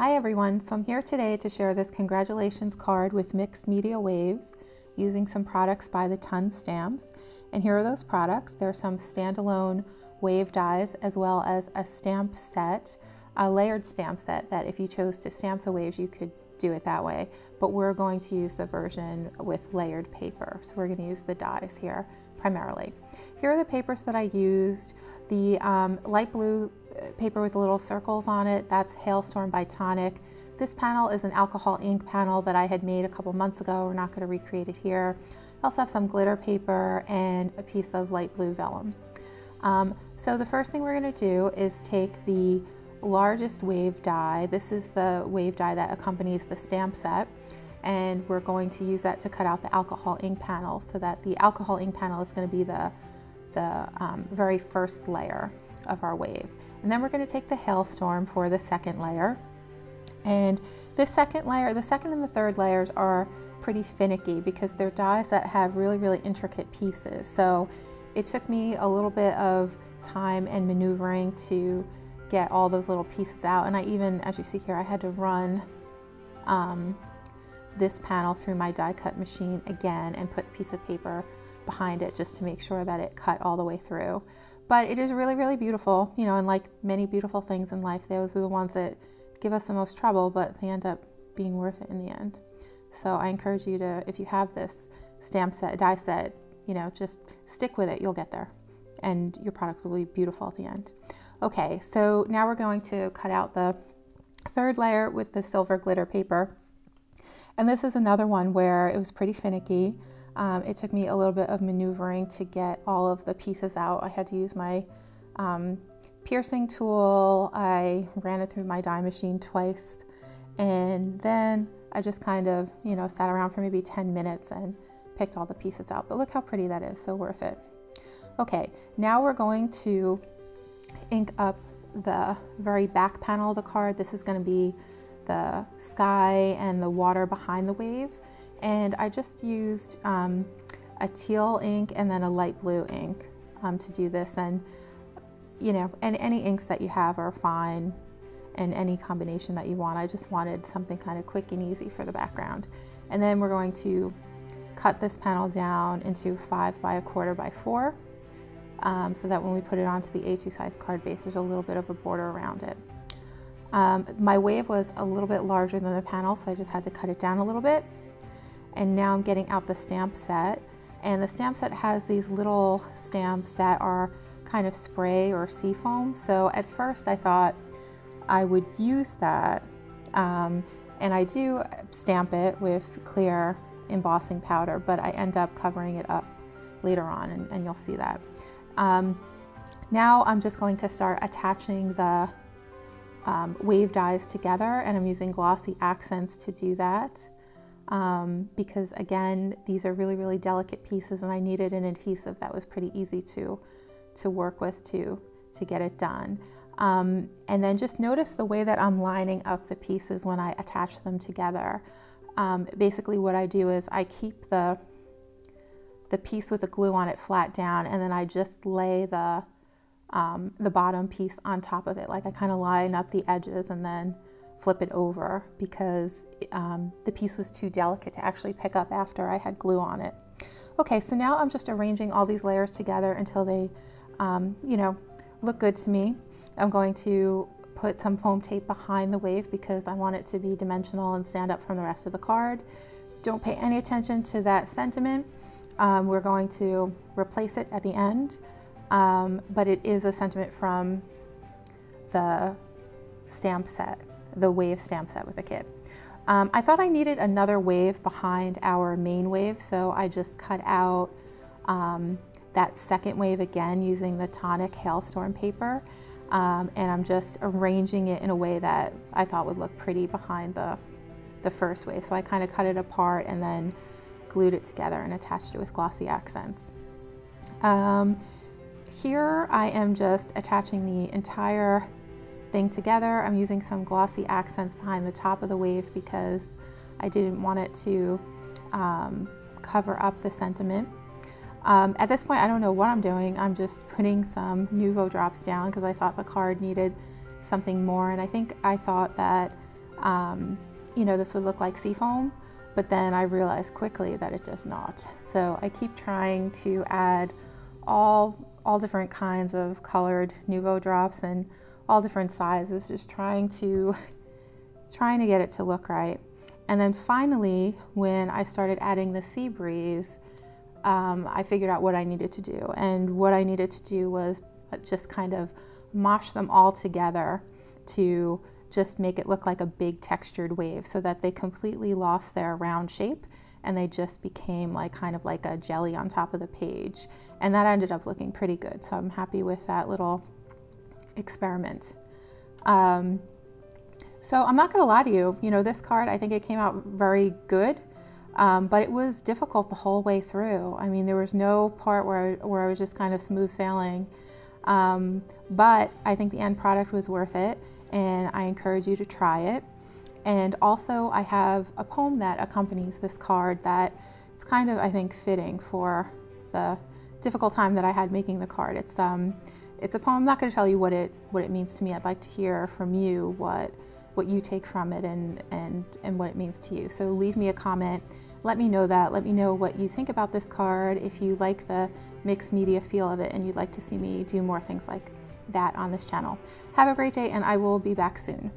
Hi everyone, so I'm here today to share this congratulations card with mixed media waves using some products by the Ton Stamps. And here are those products. There are some standalone wave dies as well as a stamp set, a layered stamp set that if you chose to stamp the waves you could do it that way, but we're going to use the version with layered paper. So we're going to use the dies here primarily. Here are the papers that I used. The light blue paper with little circles on it, that's Hailstorm by Tonic. This panel is an alcohol ink panel that I had made a couple months ago. We're not going to recreate it here. I also have some glitter paper and a piece of light blue vellum. So the first thing we're going to do is take the largest wave die. This is the wave die that accompanies the stamp set, and we're going to use that to cut out the alcohol ink panel, so that the alcohol ink panel is going to be the very first layer of our wave. And then we're going to take the Hailstorm for the second layer. And this second layer, the second and the third layers are pretty finicky because they're dies that have really intricate pieces. So it took me a little bit of time and maneuvering to get all those little pieces out. And I even, as you see here, I had to run this panel through my die cut machine again and put a piece of paper behind it just to make sure that it cut all the way through. But it is really beautiful, you know, and like many beautiful things in life, those are the ones that give us the most trouble, but they end up being worth it in the end. So I encourage you to, if you have this stamp set, die set, you know, just stick with it, you'll get there. And your product will be beautiful at the end. Okay, so now we're going to cut out the third layer with the silver glitter paper. And this is another one where it was pretty finicky. It took me a little bit of maneuvering to get all of the pieces out. I had to use my piercing tool. I ran it through my die machine twice, and then I just kind of, you know, sat around for maybe 10 minutes and picked all the pieces out. But look how pretty that is, so worth it. Okay, now we're going to ink up the very back panel of the card. This is going to be the sky and the water behind the wave. And I just used a teal ink and then a light blue ink to do this. And, you know, and any inks that you have are fine, and any combination that you want. I just wanted something kind of quick and easy for the background. And then we're going to cut this panel down into 5 by 1/4 by 4, so that when we put it onto the A2 size card base, there's a little bit of a border around it. My wave was a little bit larger than the panel, so I just had to cut it down a little bit. And now I'm getting out the stamp set, and the stamp set has these little stamps that are kind of spray or sea foam. So at first I thought I would use that, and I do stamp it with clear embossing powder, but I end up covering it up later on, and you'll see that. Now I'm just going to start attaching the wave dies together, and I'm using glossy accents to do that. Because again, these are really delicate pieces, and I needed an adhesive that was pretty easy to work with to get it done. And then just notice the way that I'm lining up the pieces when I attach them together. Basically what I do is I keep the piece with the glue on it flat down, and then I just lay the bottom piece on top of it. Like I kind of line up the edges and then flip it over, because the piece was too delicate to actually pick up after I had glue on it. Okay, so now I'm just arranging all these layers together until they, you know, look good to me. I'm going to put some foam tape behind the wave because I want it to be dimensional and stand up from the rest of the card. Don't pay any attention to that sentiment. We're going to replace it at the end, but it is a sentiment from the stamp set, the wave stamp set with the kit. I thought I needed another wave behind our main wave, so I just cut out that second wave again using the Tonic Hailstorm paper, and I'm just arranging it in a way that I thought would look pretty behind the first wave. So I kind of cut it apart and then glued it together and attached it with glossy accents. Here I am just attaching the entire thing together. I'm using some glossy accents behind the top of the wave because I didn't want it to cover up the sentiment. At this point I don't know what I'm doing. I'm just putting some Nuvo drops down because I thought the card needed something more, and I think I thought that you know, this would look like seafoam, but then I realized quickly that it does not. So I keep trying to add all different kinds of colored Nuvo drops and all different sizes, just trying to get it to look right. And then finally, when I started adding the sea breeze, I figured out what I needed to do. And what I needed to do was just kind of mosh them all together to just make it look like a big textured wave, so that they completely lost their round shape and they just became like kind of like a jelly on top of the page. And that ended up looking pretty good. So I'm happy with that little experiment. So I'm not gonna lie to you, you know, this card, I think it came out very good, but it was difficult the whole way through. I mean, there was no part where I was just kind of smooth sailing, but I think the end product was worth it, and I encourage you to try it. And also I have a poem that accompanies this card that it's kind of, I think, fitting for the difficult time that I had making the card. It's a poem. I'm not going to tell you what it means to me. I'd like to hear from you what you take from it and what it means to you. So leave me a comment. Let me know that. Let me know what you think about this card, if you like the mixed media feel of it and you'd like to see me do more things like that on this channel. Have a great day, and I will be back soon.